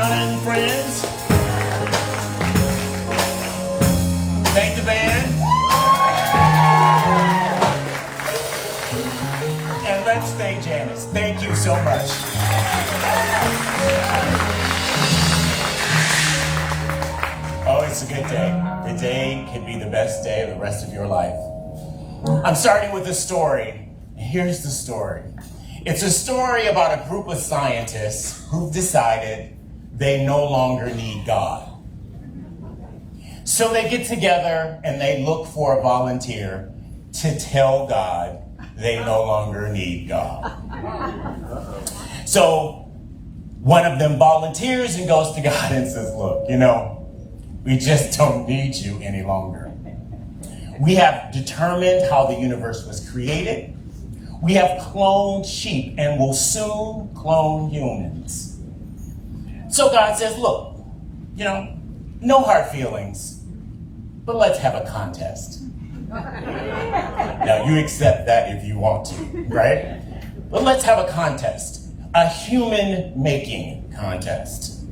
time, friends. Thank the band. And let's thank Janice. Thank you so much. Oh, it's a good day. The day can be the best day of the rest of your life. I'm starting with a story. Here's the story. It's a story about a group of scientists who've decided they no longer need God. So they get together and they look for a volunteer to tell God they no longer need God. So one of them volunteers and goes to God and says, look, we just don't need you any longer. We have determined how the universe was created. We have cloned sheep and will soon clone humans. So God says, look, no hard feelings, but let's have a contest. Now, you accept that if you want to, right? But let's have a contest, a human making contest.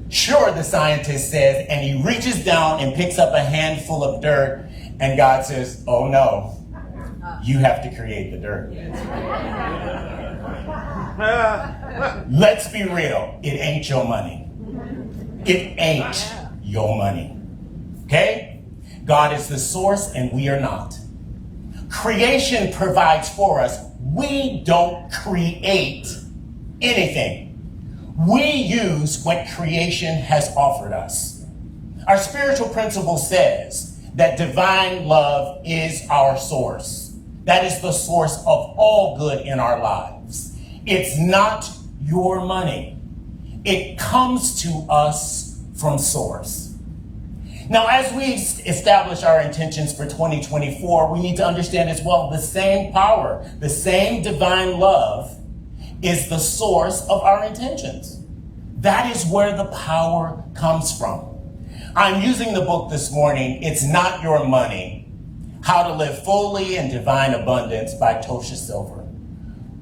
Sure, the scientist says, and he reaches down and picks up a handful of dirt, and God says, oh no, you have to create the dirt. Let's be real, it ain't your money. It ain't your money. Okay? God is the source and we are not. Creation provides for us. We don't create anything. We use what creation has offered us. Our spiritual principle says that divine love is our source. That is the source of all good in our lives. It's not your money. It comes to us from source. Now, as we establish our intentions for 2024, we need to understand as well the same power, the same divine love is the source of our intentions. That is where the power comes from. I'm using the book this morning, It's Not Your Money, How to Live Fully in Divine Abundance by Tosha Silver.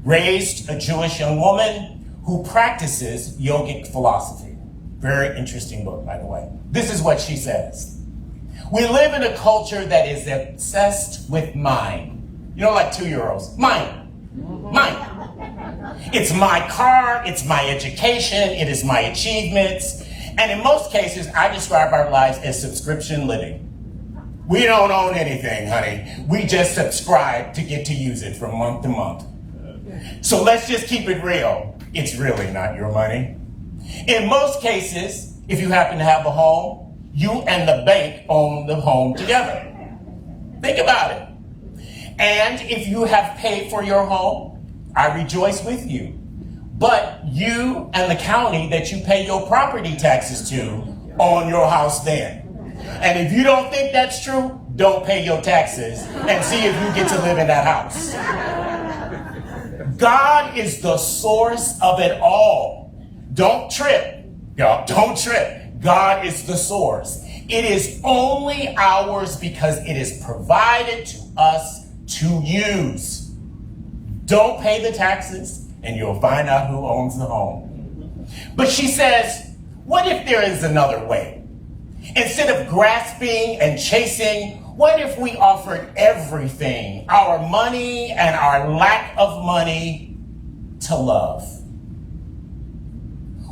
Raised a Jewish young woman who practices yogic philosophy. Very interesting book, by the way. This is what she says. We live in a culture that is obsessed with mine. Like 2-year-olds. Mine. It's my car, it's my education, it is my achievements. And in most cases, I describe our lives as subscription living. We don't own anything, honey. We just subscribe to get to use it from month to month. So let's just keep it real. It's really not your money. In most cases, if you happen to have a home, you and the bank own the home together. Think about it. And if you have paid for your home, I rejoice with you. But you and the county that you pay your property taxes to own your house then. And if you don't think that's true, don't pay your taxes and see if you get to live in that house. God is the source of it all. Don't trip, y'all. Don't trip. God is the source. It is only ours because it is provided to us to use. Don't pay the taxes and you'll find out who owns the home. But she says, what if there is another way? Instead of grasping and chasing, what if we offered everything, our money and our lack of money, to love?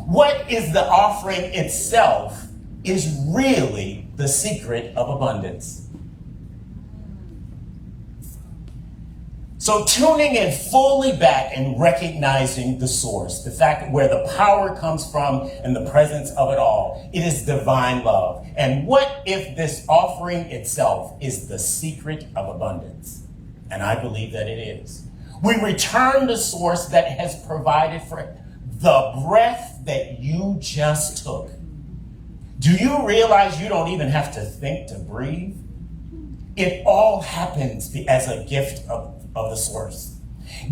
What is the offering itself is really the secret of abundance. So tuning in fully back and recognizing the source, the fact where the power comes from and the presence of it all, it is divine love. And what if this offering itself is the secret of abundance? And I believe that it is. We return the source that has provided for the breath that you just took. Do you realize you don't even have to think to breathe? It all happens as a gift of the source.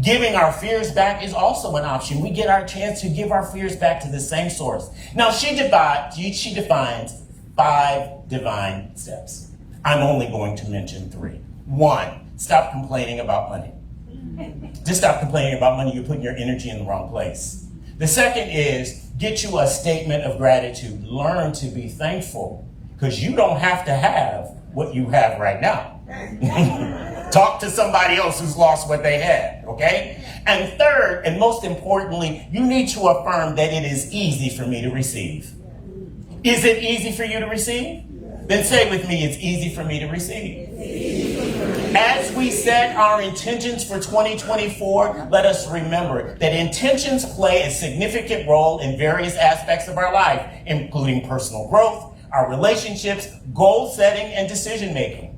Giving our fears back is also an option. We get our chance to give our fears back to the same source. Now, she defines 5 divine steps. I'm only going to mention 3. 1, stop complaining about money. Just stop complaining about money. You're putting your energy in the wrong place. The second is get you a statement of gratitude. Learn to be thankful because you don't have to have what you have right now. Talk to somebody else who's lost what they had, okay? And third, and most importantly, you need to affirm that it is easy for me to receive. Is it easy for you to receive? Then say with me, it's easy for me to receive. As we set our intentions for 2024, let us remember that intentions play a significant role in various aspects of our life, including personal growth, our relationships, goal setting, and decision making.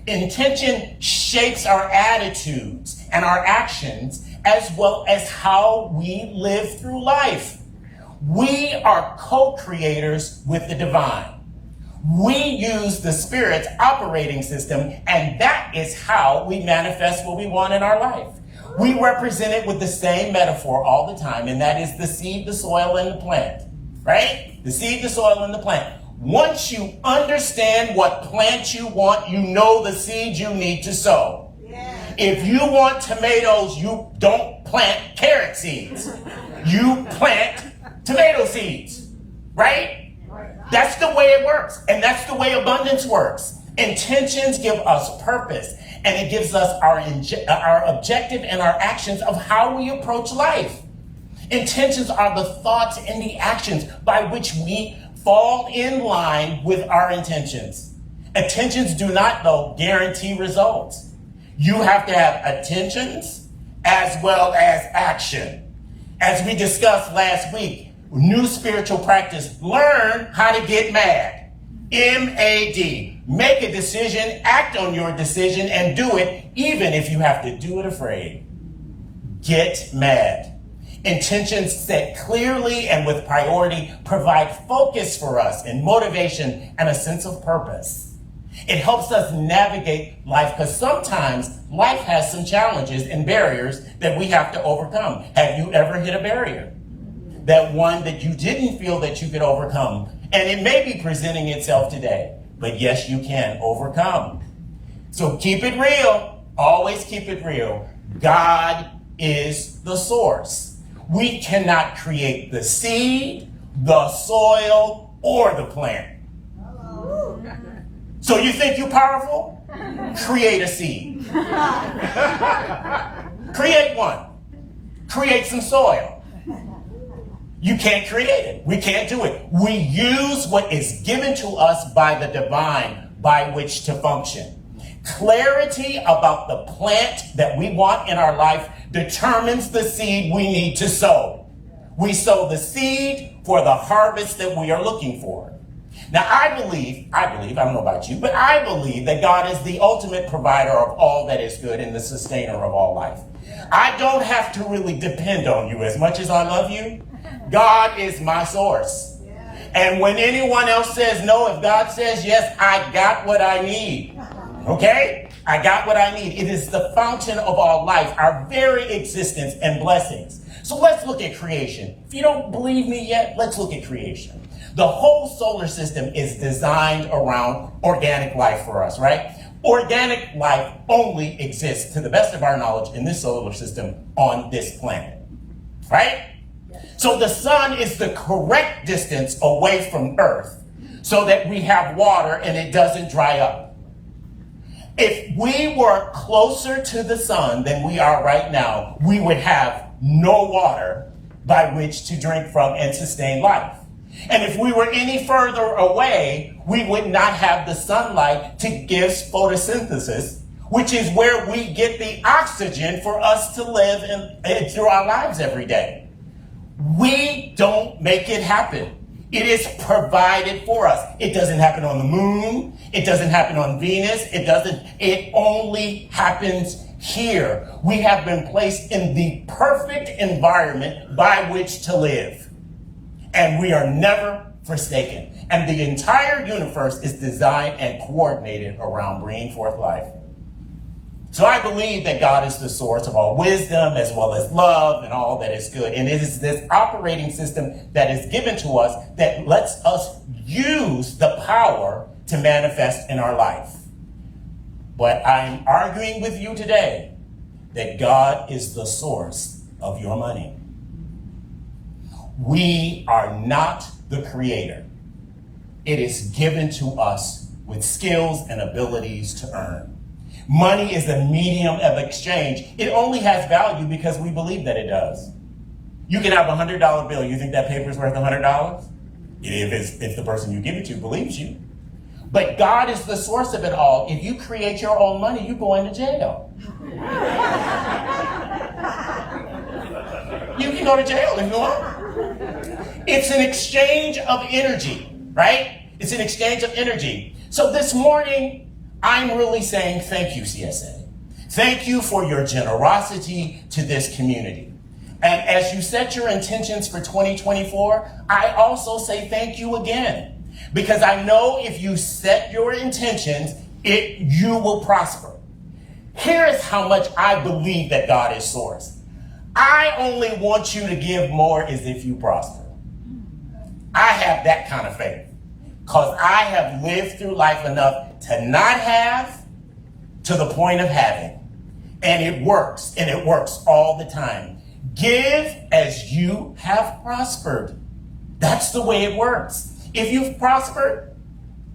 Intention shapes our attitudes and our actions, as well as how we live through life. We are co-creators with the divine. We use the Spirit's operating system, and that is how we manifest what we want in our life. We represent it with the same metaphor all the time, and that is the seed, the soil, and the plant, right? The seed, the soil, and the plant. Once you understand what plant you want, you know the seed you need to sow. Yeah. If you want tomatoes, you don't plant carrot seeds. You plant tomato seeds, right? That's the way it works. And that's the way abundance works. Intentions give us purpose, and it gives us our objective and our actions of how we approach life. Intentions are the thoughts and the actions by which we fall in line with our intentions. Intentions do not, though, guarantee results. You have to have attentions as well as action. As we discussed last week, new spiritual practice, learn how to get mad. M-A-D. Make a decision, act on your decision, and do it, even if you have to do it afraid. Get mad. Intentions set clearly and with priority provide focus for us and motivation and a sense of purpose. It helps us navigate life because sometimes life has some challenges and barriers that we have to overcome. Have you ever hit a barrier? That one that you didn't feel that you could overcome. And it may be presenting itself today, but yes, you can overcome. So keep it real. Always keep it real. God is the source. We cannot create the seed, the soil, or the plant. So you think you're powerful? Create a seed. Create one. Create some soil. You can't create it. We can't do it. We use what is given to us by the divine by which to function. Clarity about the plant that we want in our life determines the seed we need to sow. We sow the seed for the harvest that we are looking for. Now, I believe, I don't know about you, but I believe that God is the ultimate provider of all that is good and the sustainer of all life. I don't have to really depend on you as much as I love you. God is my source. And when anyone else says no, if God says yes, I got what I need. Okay? I got what I need. It is the fountain of all life, our very existence and blessings. So let's look at creation. If you don't believe me yet, let's look at creation. The whole solar system is designed around organic life for us, right? Organic life only exists, to the best of our knowledge, in this solar system on this planet, right? So the sun is the correct distance away from Earth so that we have water and it doesn't dry up. If we were closer to the sun than we are right now, we would have no water by which to drink from and sustain life. And if we were any further away, we would not have the sunlight to give photosynthesis, which is where we get the oxygen for us to live through our lives every day. We don't make it happen. It is provided for us. It doesn't happen on the moon. It doesn't happen on Venus. It only happens here. We have been placed in the perfect environment by which to live. And we are never forsaken. And the entire universe is designed and coordinated around bringing forth life. So I believe that God is the source of all wisdom as well as love and all that is good. And it is this operating system that is given to us that lets us use the power to manifest in our life. But I'm arguing with you today that God is the source of your money. We are not the creator. It is given to us with skills and abilities to earn. Money is a medium of exchange. It only has value because we believe that it does. You can have a $100 bill. You think that paper is worth $100? If the person you give it to believes you. But God is the source of it all. If you create your own money, you go into jail. You can go to jail if you want. It's an exchange of energy, right? It's an exchange of energy. So this morning, I'm really saying thank you, CSA. Thank you for your generosity to this community. And as you set your intentions for 2024, I also say thank you again. Because I know if you set your intentions, you will prosper. Here is how much I believe that God is source. I only want you to give more as if you prosper. I have that kind of faith. Because I have lived through life enough to not have to the point of having. And it works all the time. Give as you have prospered. That's the way it works. If you've prospered,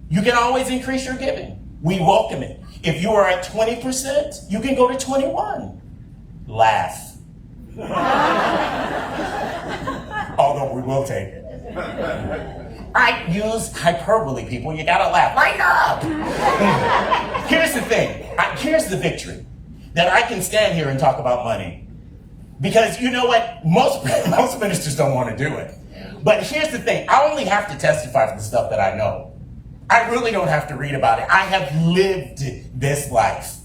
you can always increase your giving. We welcome it. If you are at 20%, you can go to 21. Laugh. Although we will take it. I use hyperbole, people. You gotta laugh. Lighten up! Here's the thing. Here's the victory. That I can stand here and talk about money. Because you know what? Most ministers don't want to do it. But here's the thing. I only have to testify for the stuff that I know. I really don't have to read about it. I have lived this life.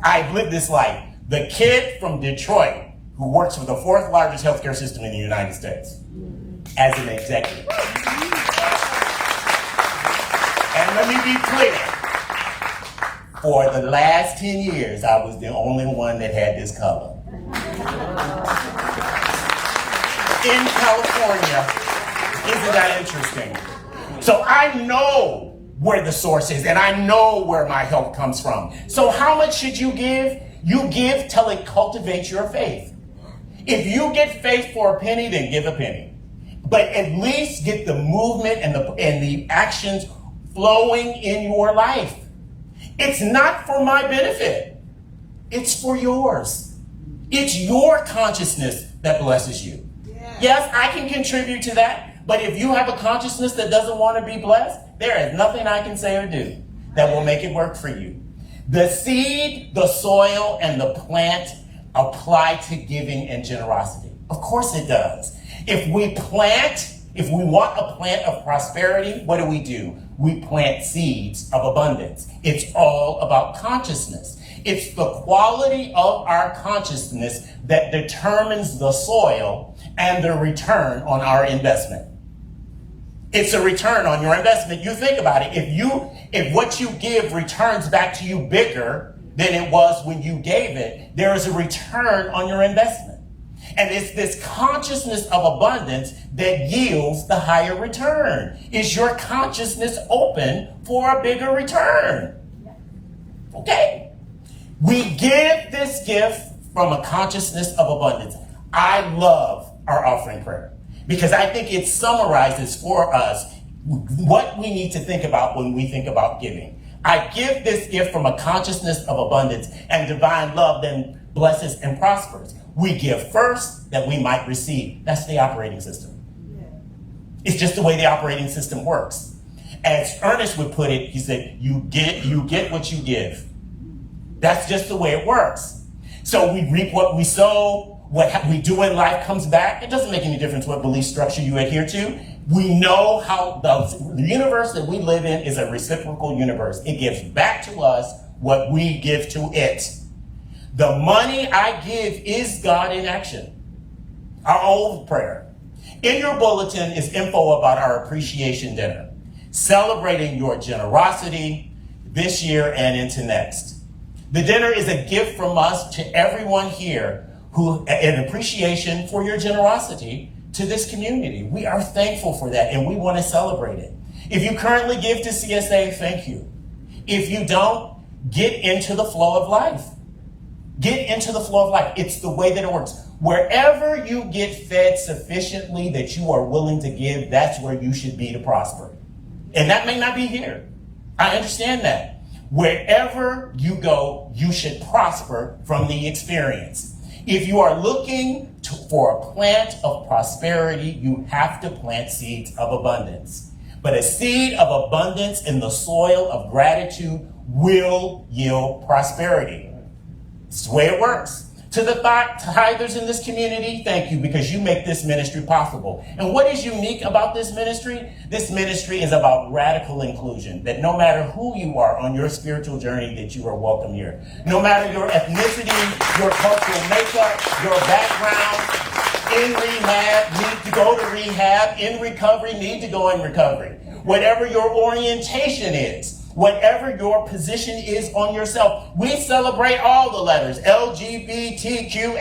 I've lived this life. The kid from Detroit who works for the fourth largest healthcare system in the United States as an executive. And let me be clear. For the last 10 years, I was the only one that had this color. In California, isn't that interesting? So I know where the source is, and I know where my help comes from. So how much should you give? You give till it cultivates your faith. If you get faith for a penny, then give a penny. But at least get the movement and the actions flowing in your life. It's not for my benefit. It's for yours. It's your consciousness that blesses you. Yes, I can contribute to that, but if you have a consciousness that doesn't want to be blessed, there is nothing I can say or do that will make it work for you. The seed, the soil, and the plant apply to giving and generosity. Of course it does. If we want a plant of prosperity, what do? We plant seeds of abundance. It's all about consciousness. It's the quality of our consciousness that determines the soil and the return on our investment. It's a return on your investment. You think about it. If what you give returns back to you bigger than it was when you gave it, there is a return on your investment. And it's this consciousness of abundance that yields the higher return. Is your consciousness open for a bigger return? Okay. We give this gift from a consciousness of abundance. I love our offering prayer because I think it summarizes for us what we need to think about when we think about giving. I give this gift from a consciousness of abundance, and divine love then blesses and prospers. We give first that we might receive. That's the operating system. It's just the way the operating system works. As Ernest would put it, he said, you get what you give. That's just the way it works. So we reap what we sow. What we do in life comes back. It doesn't make any difference what belief structure you adhere to. We know how the universe that we live in is a reciprocal universe. It gives back to us what we give to it. The money I give is God in action. Our old prayer. In your bulletin is info about our appreciation dinner, celebrating your generosity this year and into next. The dinner is a gift from us to everyone here an appreciation for your generosity to this community. We are thankful for that, and we want to celebrate it. If you currently give to CSA, thank you. If you don't, get into the flow of life. Get into the flow of life. It's the way that it works. Wherever you get fed sufficiently that you are willing to give, that's where you should be to prosper. And that may not be here. I understand that. Wherever you go, you should prosper from the experience. If you are looking for a plant of prosperity, you have to plant seeds of abundance. But a seed of abundance in the soil of gratitude will yield prosperity. It's the way it works. To the tithers in this community, thank you, because you make this ministry possible. And what is unique about this ministry? This ministry is about radical inclusion, that no matter who you are on your spiritual journey, that you are welcome here. No matter your ethnicity, your cultural makeup, your background, in rehab, need to go to rehab, in recovery, need to go in recovery. Whatever your orientation is, whatever your position is on yourself, we celebrate all the letters, LGBTQAIA+.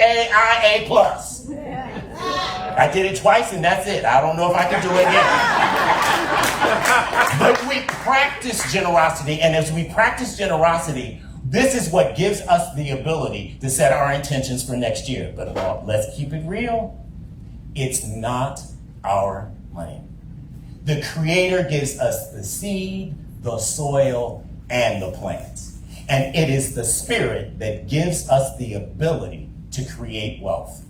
I did it twice and that's it. I don't know if I can do it again. But we practice generosity, and as we practice generosity, this is what gives us the ability to set our intentions for next year. But let's keep it real. It's not our money. The Creator gives us the seed, the soil, and the plants. And it is the Spirit that gives us the ability to create wealth.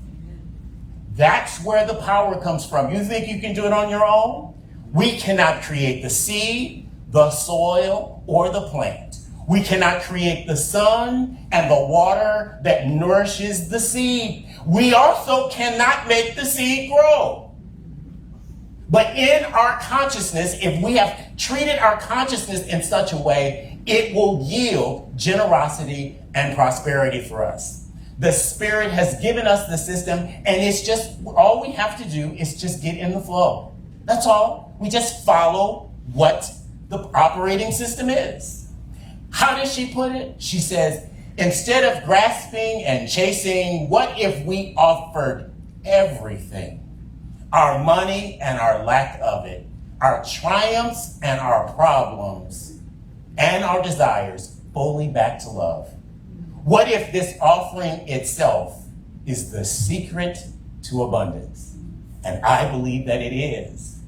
That's where the power comes from. You think you can do it on your own? We cannot create the seed, the soil, or the plant. We cannot create the sun and the water that nourishes the seed. We also cannot make the seed grow. But in our consciousness, if we have treated our consciousness in such a way, it will yield generosity and prosperity for us. The Spirit has given us the system, and it's just, all we have to do is just get in the flow. That's all. We just follow what the operating system is. How does she put it? She says, instead of grasping and chasing, what if we offered everything? Our money and our lack of it, our triumphs and our problems, and our desires fully back to love. What if this offering itself is the secret to abundance? And I believe that it is.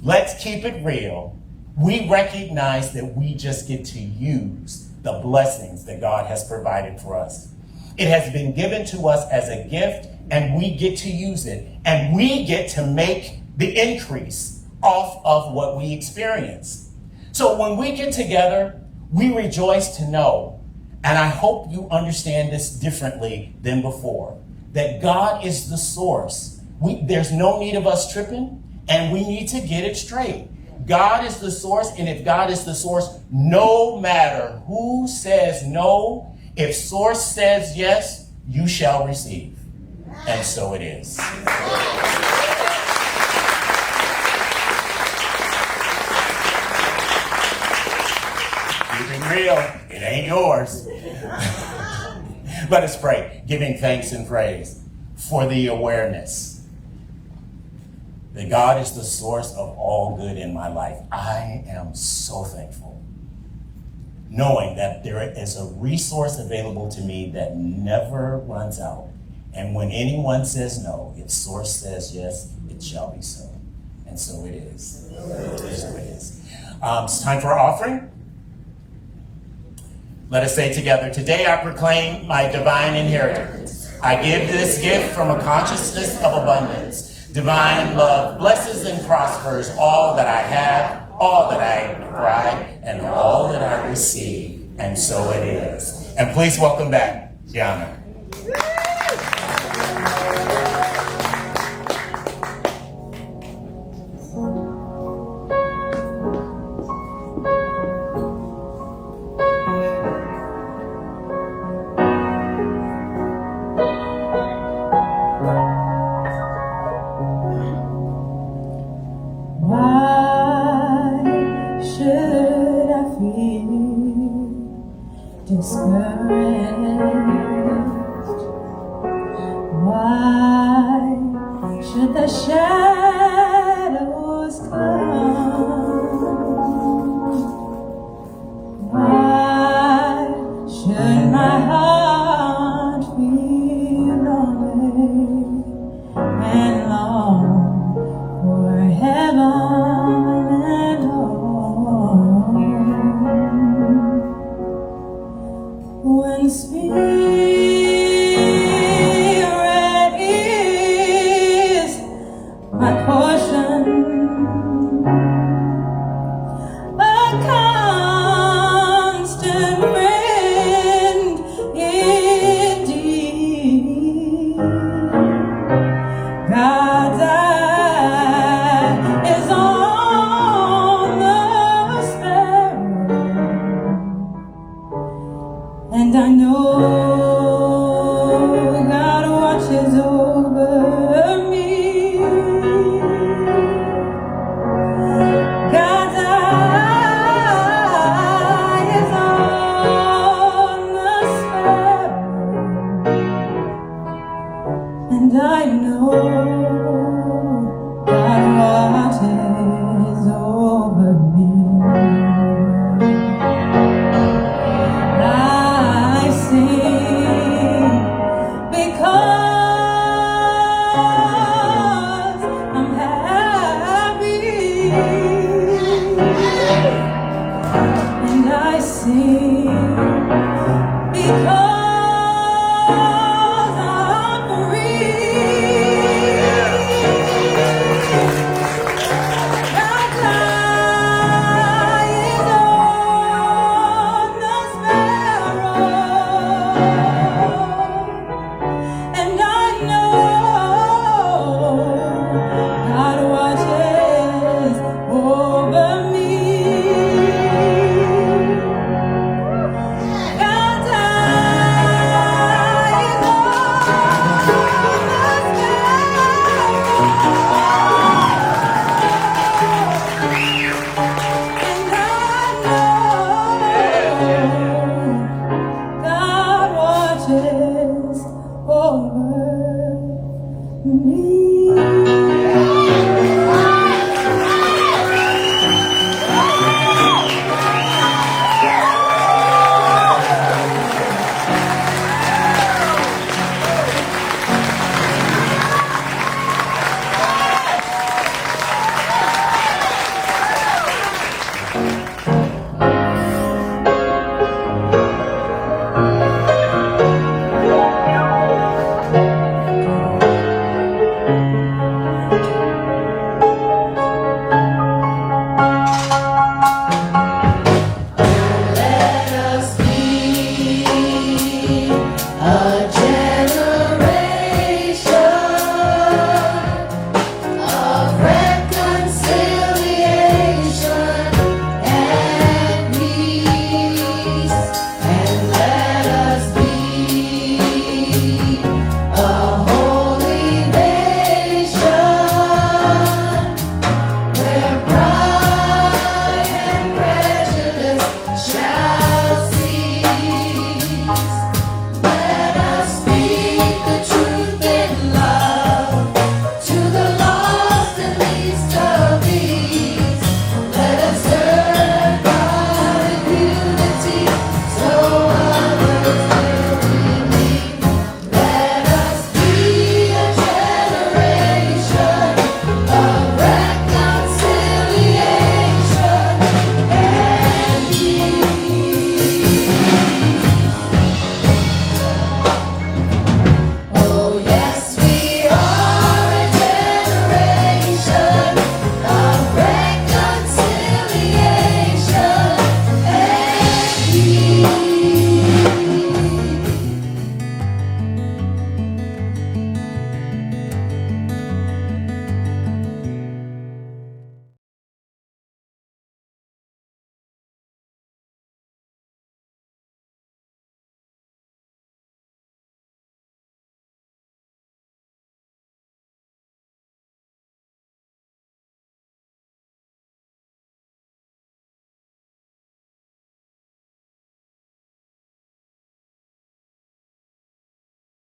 Let's keep it real. We recognize that we just get to use the blessings that God has provided for us. It has been given to us as a gift, and we get to use it. And we get to make the increase off of what we experience. So when we get together, we rejoice to know, and I hope you understand this differently than before, that God is the source. There's no need of us tripping, and we need to get it straight. God is the source, and if God is the source, no matter who says no, if source says yes, you shall receive. And so it is. Keeping real, it ain't yours. Let us pray, giving thanks and praise for the awareness that God is the source of all good in my life. I am so thankful, knowing that there is a resource available to me that never runs out. And when anyone says no, if source says yes, it shall be so. And so it is. So it is. It's time for our offering. Let us say together, today I proclaim my divine inheritance. I give this gift from a consciousness of abundance. Divine love blesses and prospers all that I have, all that I provide, and all that I receive. And so it is. And please welcome back Gianna. Discouraged. Why? And I know God watches over me. I sing because I'm happy. And I sing because I'm free. My eye is on the sparrow, and I know God watches over me. God's eye is on the sparrow, and I know God watches over me.